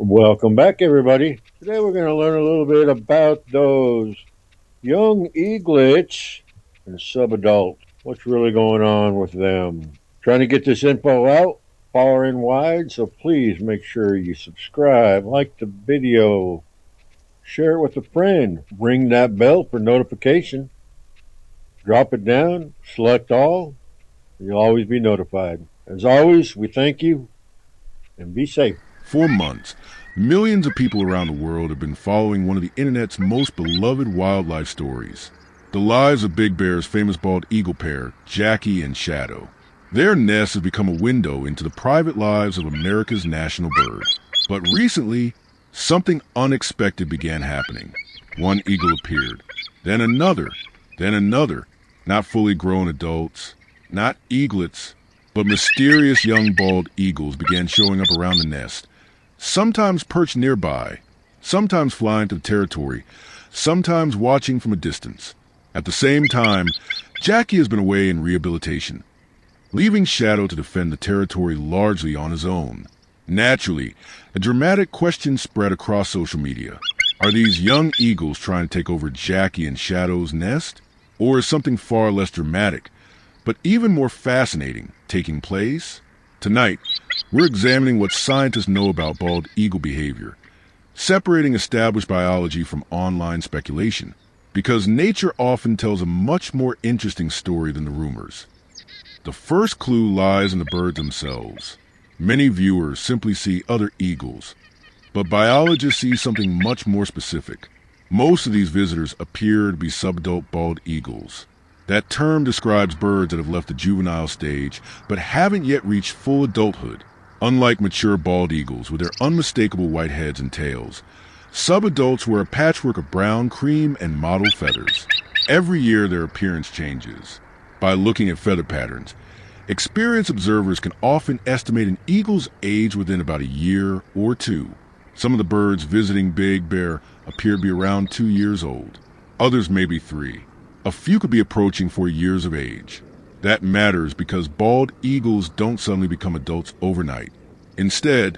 Welcome back, everybody. Today we're going to learn a little bit about those young eaglets and subadult. What's really going on with them? Trying to get this info out far and wide, so please make sure you subscribe, like the video, share it with a friend, ring that bell for notification, drop it down, select all, and you'll always be notified. As always, we thank you and be safe. For months, millions of people around the world have been following one of the internet's most beloved wildlife stories. The lives of Big Bear's famous bald eagle pair, Jackie and Shadow. Their nest has become a window into the private lives of America's national bird. But recently, something unexpected began happening. One eagle appeared, then another, not fully grown adults, not eaglets, but mysterious young bald eagles began showing up around the nest. Sometimes perched nearby, sometimes flying to the territory, sometimes watching from a distance. At the same time, Jackie has been away in rehabilitation, leaving Shadow to defend the territory largely on his own. Naturally, a dramatic question spread across social media. Are these young eagles trying to take over Jackie and Shadow's nest? Or is something far less dramatic, but even more fascinating, taking place? Tonight, we're examining what scientists know about bald eagle behavior, separating established biology from online speculation, because nature often tells a much more interesting story than the rumors. The first clue lies in the birds themselves. Many viewers simply see other eagles, but biologists see something much more specific. Most of these visitors appear to be subadult bald eagles. That term describes birds that have left the juvenile stage but haven't yet reached full adulthood. Unlike mature bald eagles with their unmistakable white heads and tails, subadults wear a patchwork of brown, cream, and mottled feathers. Every year their appearance changes. By looking at feather patterns, experienced observers can often estimate an eagle's age within about a year or two. Some of the birds visiting Big Bear appear to be around 2 years old. Others may be 3. A few could be approaching 4 years of age. That matters because bald eagles don't suddenly become adults overnight. Instead,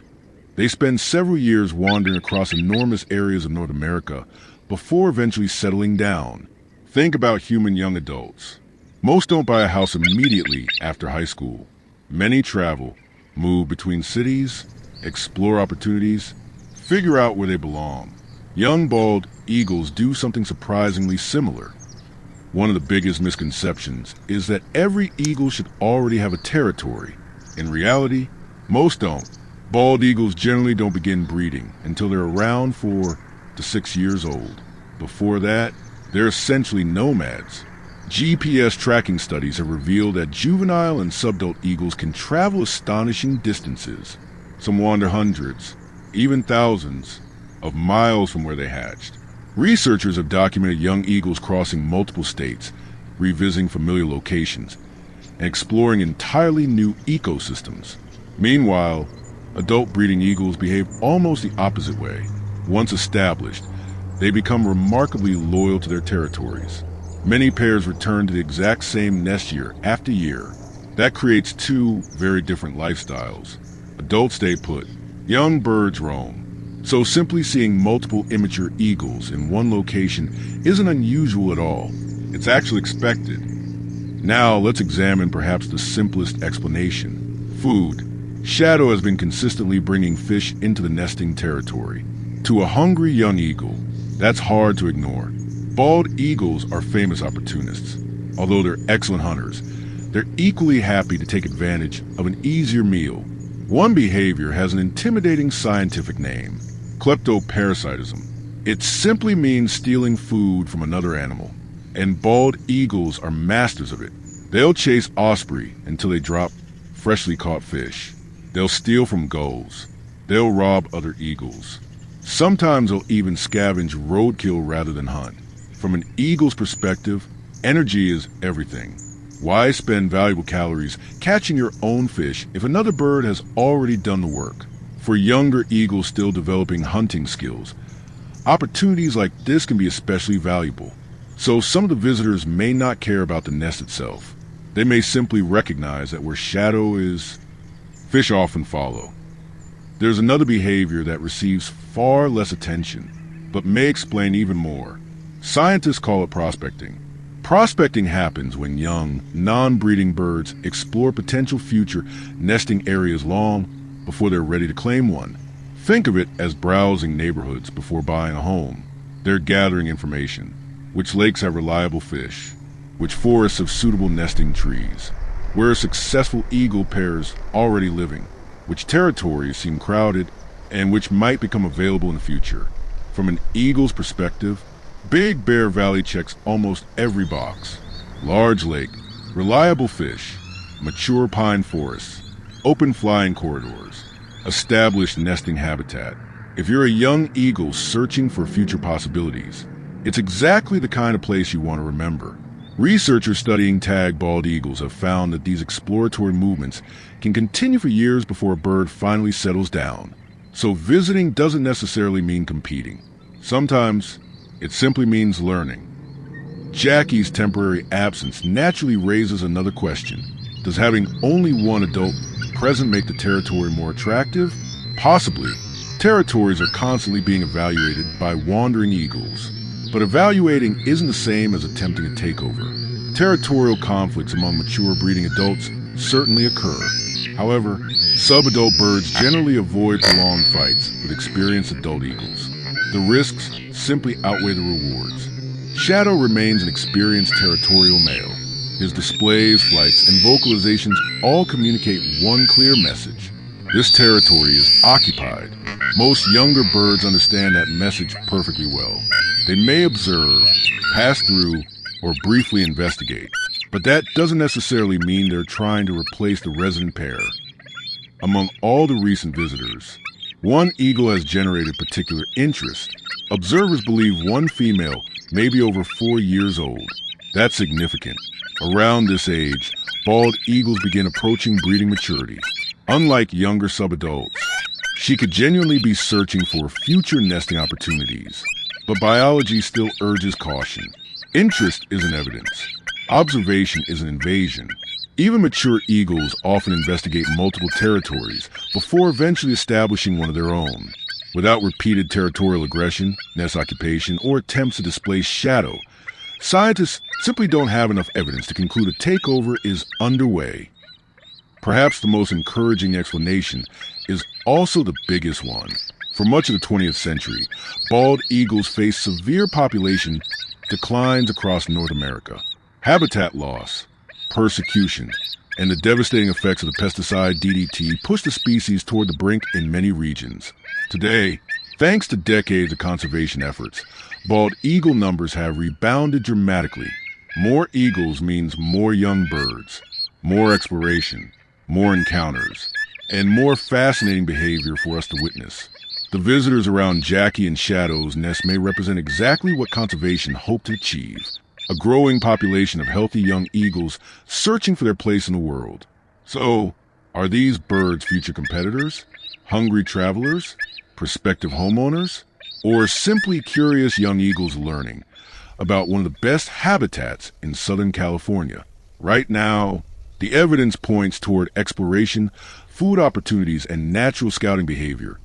they spend several years wandering across enormous areas of North America before eventually settling down. Think about human young adults. Most don't buy a house immediately after high school. Many travel, move between cities, explore opportunities, figure out where they belong. Young bald eagles do something surprisingly similar. One of the biggest misconceptions is that every eagle should already have a territory. In reality, most don't. Bald eagles generally don't begin breeding until they're around 4 to 6 years old. Before that, they're essentially nomads. GPS tracking studies have revealed that juvenile and subadult eagles can travel astonishing distances. Some wander hundreds, even thousands, of miles from where they hatched. Researchers have documented young eagles crossing multiple states, revisiting familiar locations, and exploring entirely new ecosystems. Meanwhile, adult breeding eagles behave almost the opposite way. Once established, they become remarkably loyal to their territories. Many pairs return to the exact same nest year after year. That creates 2 very different lifestyles. Adults stay put, young birds roam. So simply seeing multiple immature eagles in one location isn't unusual at all. It's actually expected. Now let's examine perhaps the simplest explanation. Food. Shadow has been consistently bringing fish into the nesting territory. To a hungry young eagle, that's hard to ignore. Bald eagles are famous opportunists. Although they're excellent hunters, they're equally happy to take advantage of an easier meal. One behavior has an intimidating scientific name: kleptoparasitism. It simply means stealing food from another animal, and bald eagles are masters of it. They'll chase osprey until they drop freshly caught fish. They'll steal from gulls. They'll rob other eagles. Sometimes they'll even scavenge roadkill rather than hunt. From an eagle's perspective, energy is everything. Why spend valuable calories catching your own fish if another bird has already done the work? For younger eagles still developing hunting skills, opportunities like this can be especially valuable. So some of the visitors may not care about the nest itself. They may simply recognize that where Shadow is, fish often follow. There's another behavior that receives far less attention, but may explain even more. Scientists call it prospecting. Prospecting happens when young, non-breeding birds explore potential future nesting areas long before they're ready to claim one. Think of it as browsing neighborhoods before buying a home. They're gathering information. Which lakes have reliable fish? Which forests have suitable nesting trees? Where are successful eagle pairs already living? Which territories seem crowded and which might become available in the future? From an eagle's perspective, Big Bear Valley checks almost every box. Large lake, reliable fish, mature pine forests, open flying corridors, established nesting habitat. If you're a young eagle searching for future possibilities, it's exactly the kind of place you want to remember. Researchers studying tag bald eagles have found that these exploratory movements can continue for years before a bird finally settles down. So visiting doesn't necessarily mean competing. Sometimes it simply means learning. Jackie's temporary absence naturally raises another question. Does having only one adult present make the territory more attractive? Possibly. Territories are constantly being evaluated by wandering eagles. But evaluating isn't the same as attempting a takeover. Territorial conflicts among mature breeding adults certainly occur. However, subadult birds generally avoid prolonged fights with experienced adult eagles. The risks simply outweigh the rewards. Shadow remains an experienced territorial male. His displays, flights, and vocalizations all communicate one clear message. This territory is occupied. Most younger birds understand that message perfectly well. They may observe, pass through, or briefly investigate, but that doesn't necessarily mean they're trying to replace the resident pair. Among all the recent visitors, one eagle has generated particular interest. Observers believe one female may be over 4 years old. That's significant. Around this age, bald eagles begin approaching breeding maturity. Unlike younger subadults, she could genuinely be searching for future nesting opportunities. But biology still urges caution. Interest isn't evidence. Observation is an invasion. Even mature eagles often investigate multiple territories before eventually establishing one of their own. Without repeated territorial aggression, nest occupation, or attempts to displace shadow, scientists simply don't have enough evidence to conclude a takeover is underway. Perhaps the most encouraging explanation is also the biggest one. For much of the 20th century, bald eagles faced severe population declines across North America. Habitat loss, persecution, and the devastating effects of the pesticide DDT pushed the species toward the brink in many regions. Today, thanks to decades of conservation efforts, bald eagle numbers have rebounded dramatically. More eagles means more young birds, more exploration, more encounters, and more fascinating behavior for us to witness. The visitors around Jackie and Shadow's nest may represent exactly what conservation hoped to achieve. A growing population of healthy young eagles searching for their place in the world. So, are these birds future competitors, hungry travelers, prospective homeowners, or simply curious young eagles learning about one of the best habitats in Southern California? Right now, the evidence points toward exploration, food opportunities, and natural scouting behavior.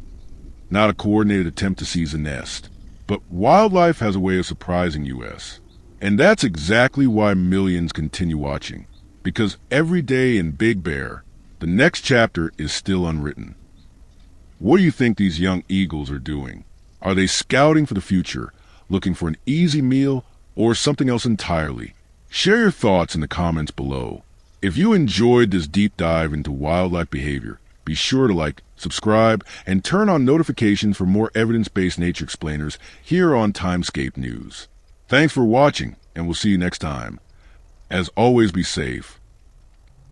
Not a coordinated attempt to seize a nest. But wildlife has a way of surprising us. And that's exactly why millions continue watching. Because every day in Big Bear, the next chapter is still unwritten. What do you think these young eagles are doing? Are they scouting for the future, looking for an easy meal, or something else entirely? Share your thoughts in the comments below. If you enjoyed this deep dive into wildlife behavior, be sure to like, subscribe, and turn on notifications for more evidence-based nature explainers here on Time Scape News. Thanks for watching, and we'll see you next time. As always, be safe.